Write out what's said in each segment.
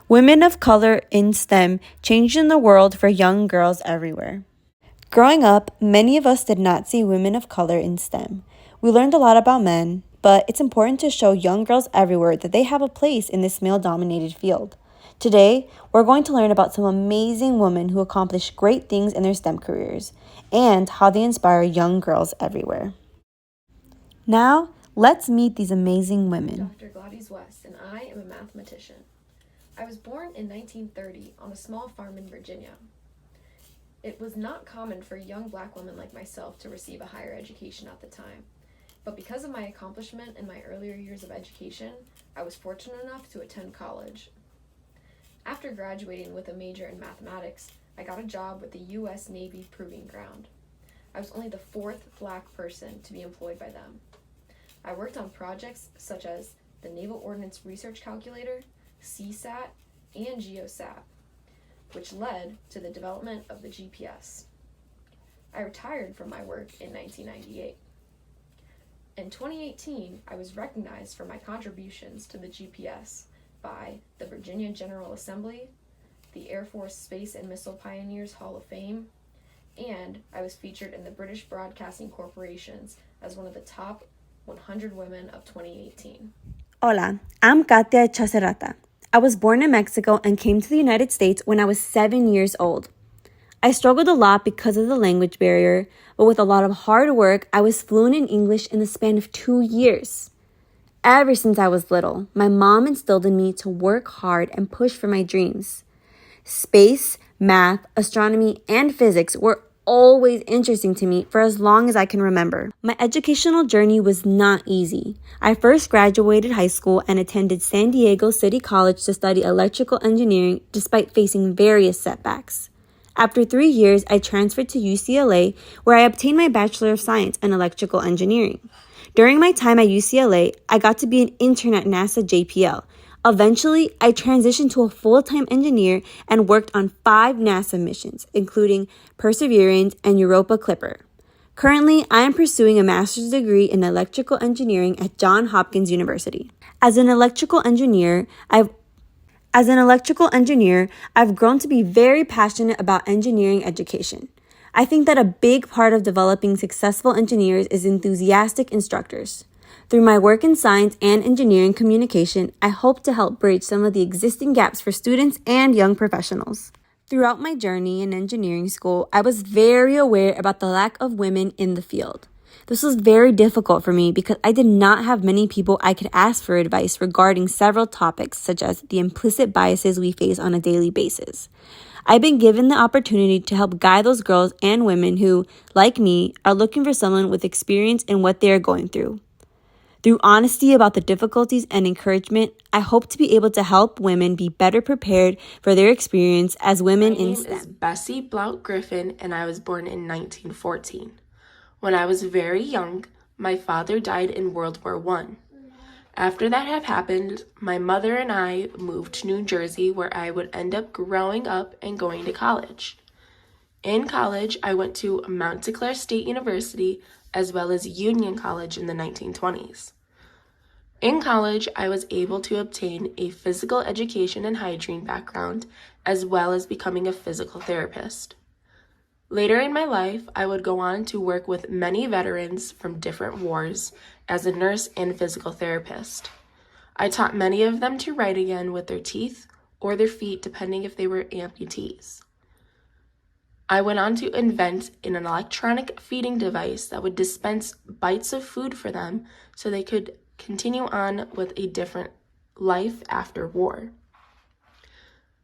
Women of color in STEM changing the world for young girls everywhere. Growing up, many of us did not see women of color in STEM. We learned a lot about men, but it's important to show young girls everywhere that they have a place in this male-dominated field. Today, we're going to learn about some amazing women who accomplish great things in their STEM careers and how they inspire young girls everywhere. Now, let's meet these amazing women. Dr. Gladys West, and I am a mathematician. I was born in 1930 on a small farm in Virginia. It was not common for young black women like myself to receive a higher education at the time. But because of my accomplishment in my earlier years of education, I was fortunate enough to attend college. After graduating with a major in mathematics, I got a job with the U.S. Navy Proving Ground. I was only the fourth black person to be employed by them. I worked on projects such as the Naval Ordnance Research Calculator, CSAT, and GeoSat, which led to the development of the GPS. I retired from my work in 1998. In 2018, I was recognized for my contributions to the GPS by the Virginia General Assembly, the Air Force Space and Missile Pioneers Hall of Fame, and I was featured in the British Broadcasting Corporations as one of the top 100 women of 2018. Hola, I'm Katia Chacerata. I was born in Mexico and came to the United States when I was 7 years old. I struggled a lot because of the language barrier, but with a lot of hard work, I was fluent in English in the span of 2 years. Ever since I was little, my mom instilled in me to work hard and push for my dreams. Space, math, astronomy, and physics were always interesting to me for as long as I can remember. My educational journey was not easy. I first graduated high school and attended San Diego City College to study electrical engineering despite facing various setbacks. After 3 years, I transferred to UCLA, where I obtained my Bachelor of Science in Electrical Engineering. During my time at UCLA, I got to be an intern at NASA JPL. Eventually, I transitioned to a full-time engineer and worked on 5 NASA missions, including Perseverance and Europa Clipper. Currently, I am pursuing a master's degree in electrical engineering at Johns Hopkins University. As an electrical engineer, I've grown to be very passionate about engineering education. I think that a big part of developing successful engineers is enthusiastic instructors. Through my work in science and engineering communication, I hope to help bridge some of the existing gaps for students and young professionals. Throughout my journey in engineering school, I was very aware about the lack of women in the field. This was very difficult for me because I did not have many people I could ask for advice regarding several topics such as the implicit biases we face on a daily basis. I've been given the opportunity to help guide those girls and women who, like me, are looking for someone with experience in what they are going through. Through honesty about the difficulties and encouragement, I hope to be able to help women be better prepared for their experience as women in STEM. My name is Bessie Blount Griffin, and I was born in 1914. When I was very young, my father died in World War I. After that had happened, my mother and I moved to New Jersey, where I would end up growing up and going to college. In college, I went to Montclair State University as well as Union College in the 1920s. In college, I was able to obtain a physical education and hygiene background, as well as becoming a physical therapist. Later in my life, I would go on to work with many veterans from different wars as a nurse and physical therapist. I taught many of them to write again with their teeth or their feet, depending if they were amputees. I went on to invent an electronic feeding device that would dispense bites of food for them so they could continue on with a different life after war.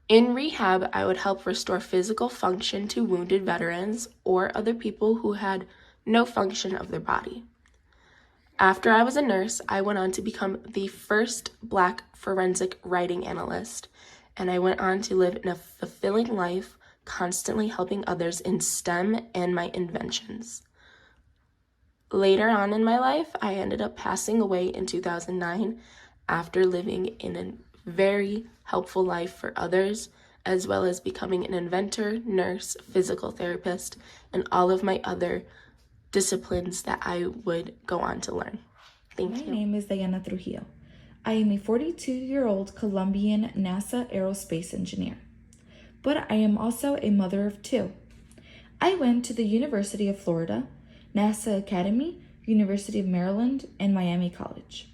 In rehab, I would help restore physical function to wounded veterans or other people who had no function of their body. After I was a nurse, I went on to become the first Black forensic writing analyst, and I went on to live in a fulfilling life, constantly helping others in STEM and my inventions. Later on in my life, I ended up passing away in 2009 after living in a very helpful life for others, as well as becoming an inventor, nurse, physical therapist, and all of my other disciplines that I would go on to learn. Thank you. My name is Diana Trujillo. I am a 42-year-old Colombian NASA aerospace engineer, but I am also a mother of two. I went to the University of Florida, NASA Academy, University of Maryland, and Miami College.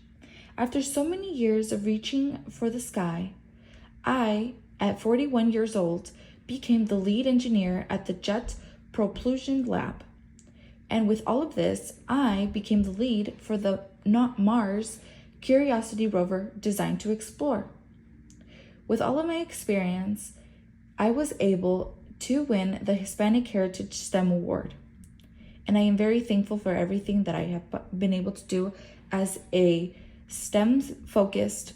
After so many years of reaching for the sky, I, at 41 years old, became the lead engineer at the Jet Propulsion Lab. And with all of this, I became the lead for the Mars Curiosity rover designed to explore. With all of my experience, I was able to win the Hispanic Heritage STEM Award. And I am very thankful for everything that I have been able to do as a STEM-focused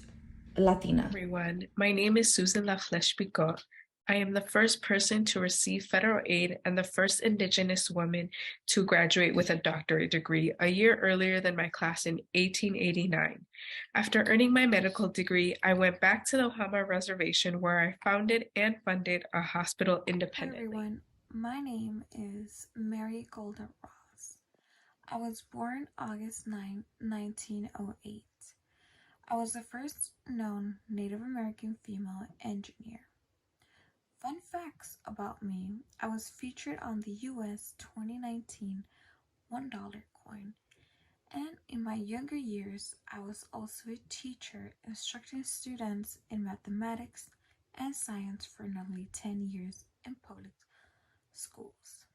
Latina. Everyone, my name is Susan Lafleche Picot. I am the first person to receive federal aid and the first Indigenous woman to graduate with a doctorate degree a year earlier than my class in 1889. After earning my medical degree, I went back to the Ojama Reservation where I founded and funded a hospital independently. Hi everyone, my name is Mary Golden Ross. I was born August 9, 1908. I was the first known Native American female engineer. Fun facts about me: I was featured on the US 2019 $1 coin, and in my younger years, I was also a teacher instructing students in mathematics and science for nearly 10 years in public schools.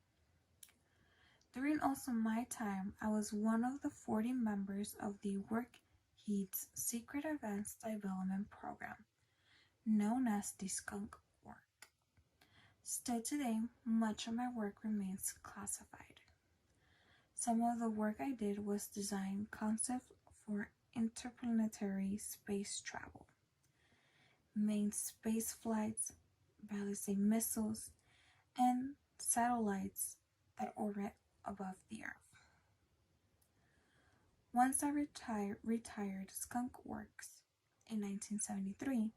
During also my time, I was one of the 40 members of the WorkHeat's Secret Advanced Development Program, known as the Skunk Work. Still today, much of my work remains classified. Some of the work I did was design concepts for interplanetary space travel, manned space flights, ballistic missiles, and satellites that orbit above the Earth. Once I retired Skunk Works in 1973,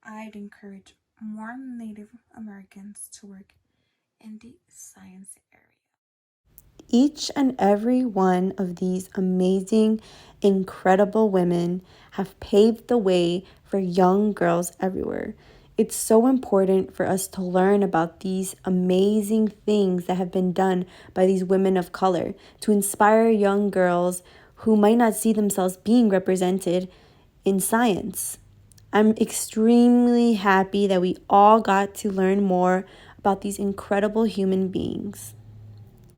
I'd encourage more Native Americans to work in the science area. Each and every one of these amazing, incredible women have paved the way for young girls everywhere. It's so important for us to learn about these amazing things that have been done by these women of color to inspire young girls who might not see themselves being represented in science. I'm extremely happy that we all got to learn more about these incredible human beings.